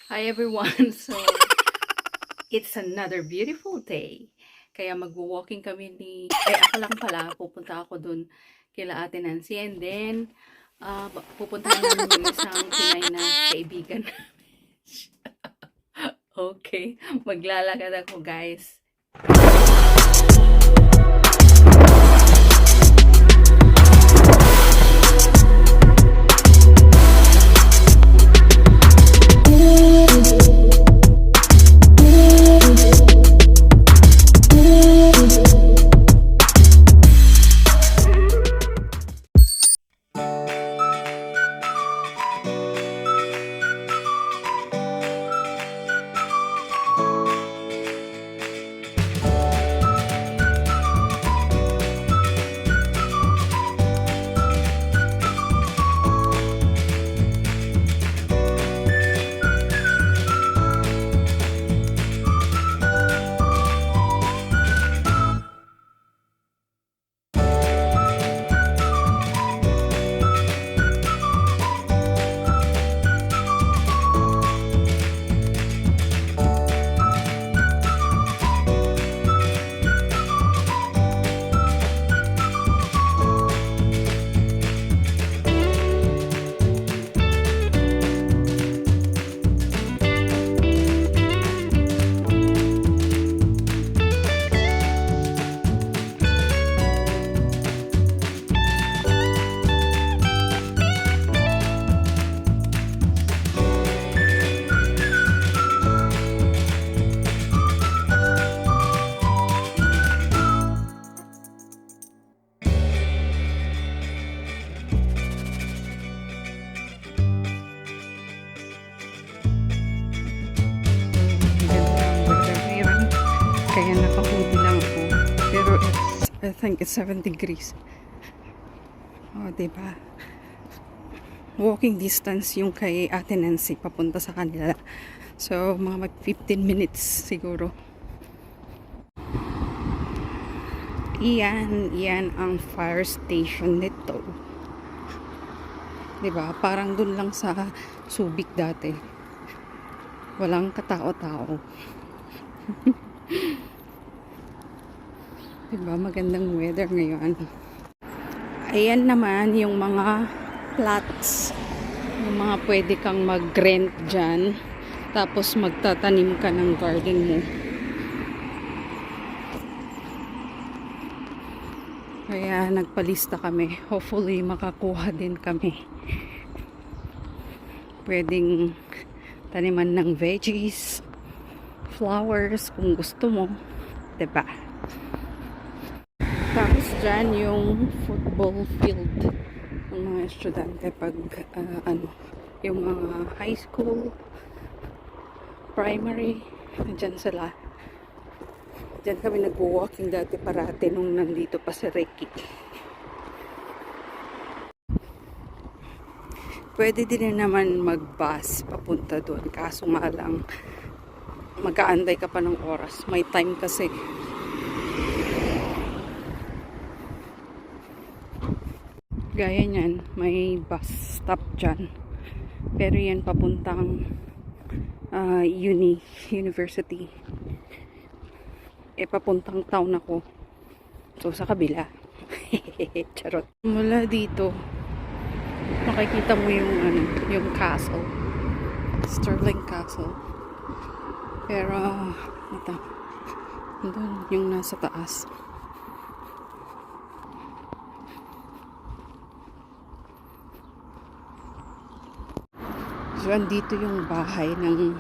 Hi everyone! So, it's another beautiful day. Kaya magwo-walking kami ako lang pala, pupunta ako dun kila Ate Nancy and then, pupuntahan namin yung isang Pinay na kaibigan. Okay, maglalakad ako guys. Kaya naka-hoodie lang ako. Pero I think it's 7 degrees. O, diba? Walking distance yung kay Ate Nancy papunta sa kanila. So, mga mag 15 minutes siguro. Iyan ang fire station nito. Diba? Parang dun lang sa Subic dati. Walang katao-tao. Diba? Magandang weather ngayon. Ayan naman yung mga plots. Yung mga pwede kang mag-rent dyan. Tapos magtatanim ka ng garden mo. Kaya nagpalista kami. Hopefully makakuha din kami. Pwedeng taniman ng veggies, flowers kung gusto mo. Diba? Tapos dyan yung football field ng mga estudyante pag yung mga high school, primary, dyan sila. Dyan kami nag-walking dati parati nung nandito pa si Ricky. Pwede din naman mag-bus papunta doon. Kaso nga lang, mag-aantay ka pa ng oras. May time kasi. Gaya niyan, may bus stop dyan. Pero yan papuntang university. Papuntang town ako. So, sa kabila. Charot. Mula dito, makikita mo yung castle. Stirling Castle. Pero, ito. Doon, yung nasa taas. So, andito yung bahay ng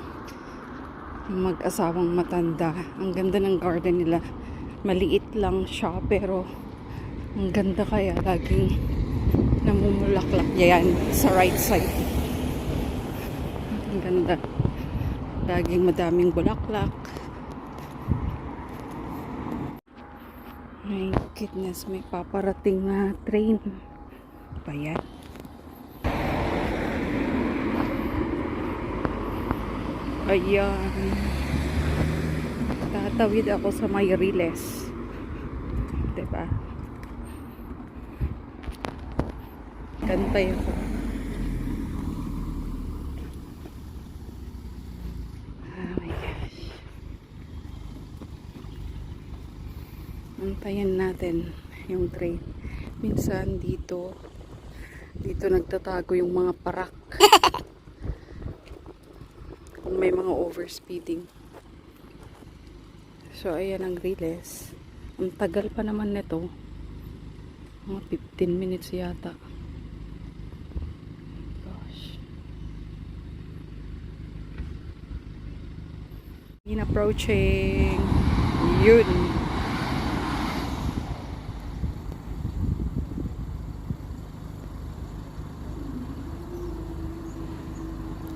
mag-asawang matanda. Ang ganda ng garden nila. Maliit lang siya, pero ang ganda kaya. Laging namumulaklak yan sa right side. Ang ganda. Laging madaming bulaklak. My goodness, may paparating na train. Pa yan? Ayan. Tatawid ako sa may Riles. Diba? Kantay ako. Antayin natin yung train. Minsan dito nagtatago yung mga parak. Kung may mga overspeeding. So ayan ang Riles. Ang tagal pa naman nito. Mga 15 minutes yata. Gosh. In approaching. Yun.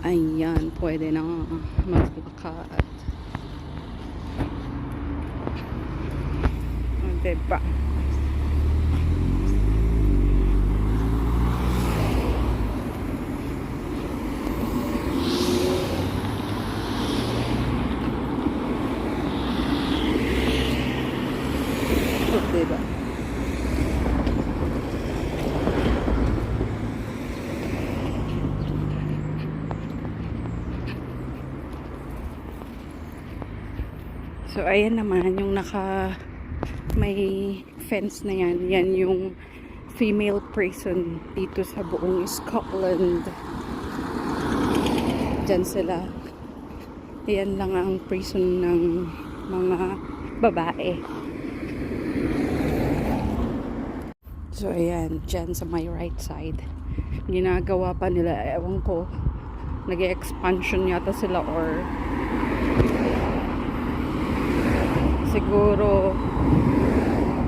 Ayan, pwede na maglakad. Diba? Diba? So, ayan naman, yung may fence na yan. Yan yung female prison dito sa buong Scotland. Diyan sila. Yan lang ang prison ng mga babae. So, ayan, dyan sa my right side. Ginagawa pa nila, ewan ko, nag-expansion yata sila or siguro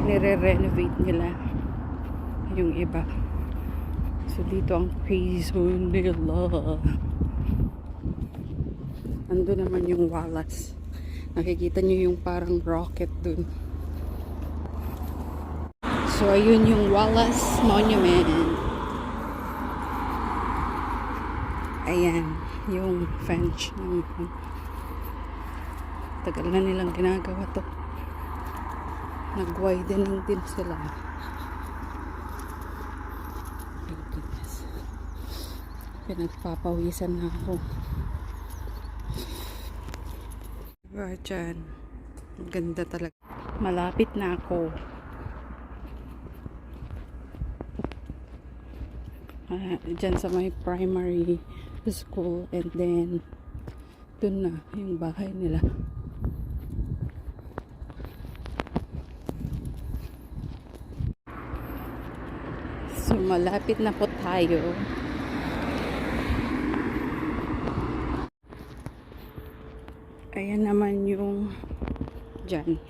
nire-renovate nila yung iba. So dito ang prison nila. Ando naman yung Wallace. Nakikita nyo yung parang rocket dun. So ayun yung Wallace Monument. Ayan yung fence ng tagal na nilang ginagawa to. Nag-widening din sila. My goodness. Pinagpapawisan na ako. Diba dyan? Ganda talaga. Malapit na ako. Dyan sa may primary school and then dun na yung bahay nila. So, malapit na po tayo. Ayan naman yung dyan.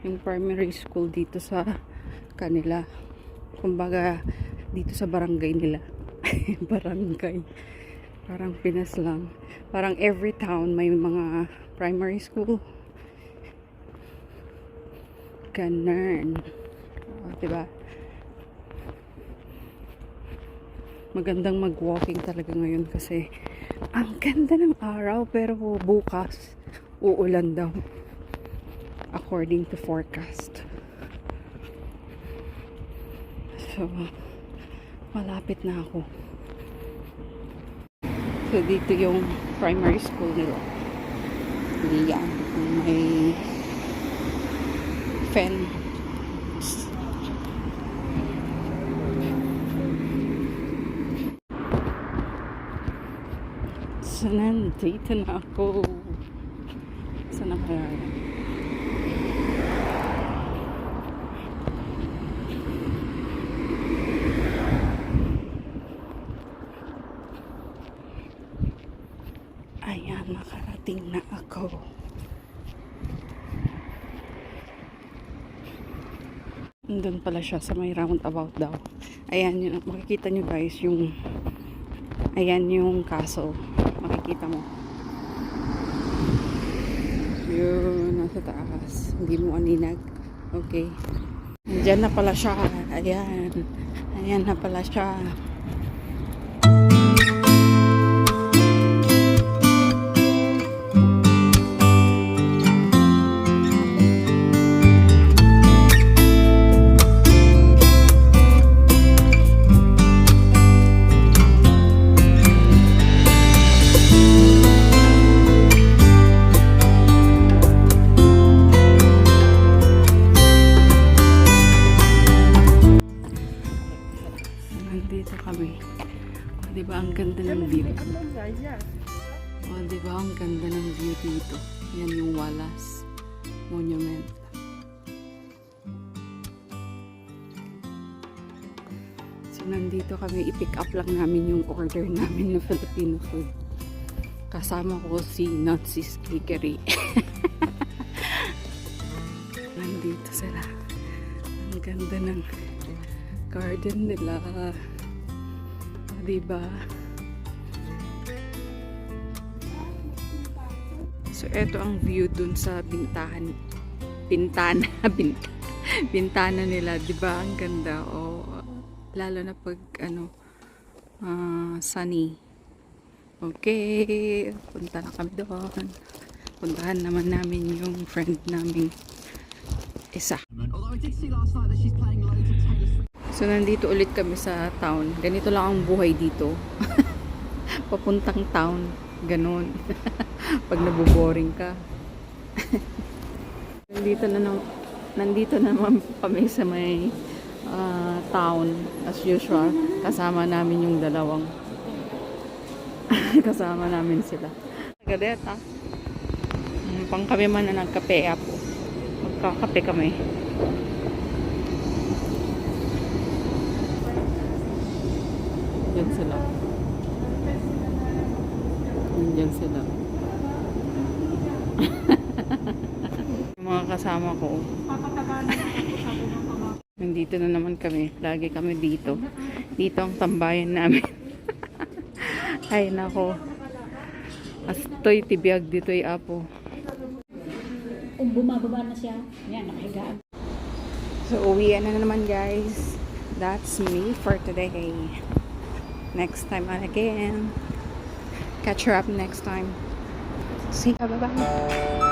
Yung primary school dito sa kanila. Kumbaga, dito sa barangay nila. Barangay. Parang Pinas lang. Parang every town may mga primary school. Ganun. Diba? Magandang mag-walking talaga ngayon kasi ang ganda ng araw pero bukas uulan daw according to forecast. So malapit na ako. So dito yung primary school nila. Yan. May fence. So, nandito na ako. Saan na kaya? Ayan, nakarating na ako. Nandun pala siya sa may roundabout daw. Ayan, yun, makikita nyo guys yung ayan yung castle. Makikita mo. Yun, nasa taas. Hindi mo aninag. Okay. Diyan na pala siya. Ayan. Ayan na pala siya. Diba ang ganda ng view dito? Yan yung Wallace Monument. So nandito kami, i-pick up lang namin yung order namin na Filipino food. Kasama ko si Natsy's Bakery. Nandito sila. Ang ganda ng garden nila. Diba? So, eto ang view dun sa bintana nila. Diba? Ang ganda. O, lalo na pag, sunny. Okay. Punta na kami doon. Puntahan naman namin yung friend namin isa. So, nandito ulit kami sa town. Ganito lang ang buhay dito. Papuntang town. Ganon. Pag nabuboring ka. Nandito na naman kami sa may town as usual. Kasama namin yung dalawang. Kasama namin sila. Gadet ha. Pang kami man na nagkape po. Magkakape kami. Yan sila. Yan sila. Yung mga kasama ko. Nandito na naman kami. Lagi kami dito. Dito ang tambayan namin. Ay nako. Astoy tibiyag dito'y apo. Kung bumababa na siya, yan, nakahigaan. So, uwian na naman guys. That's me for today. Next time on again. Catch her up next time. See you. Bye-bye.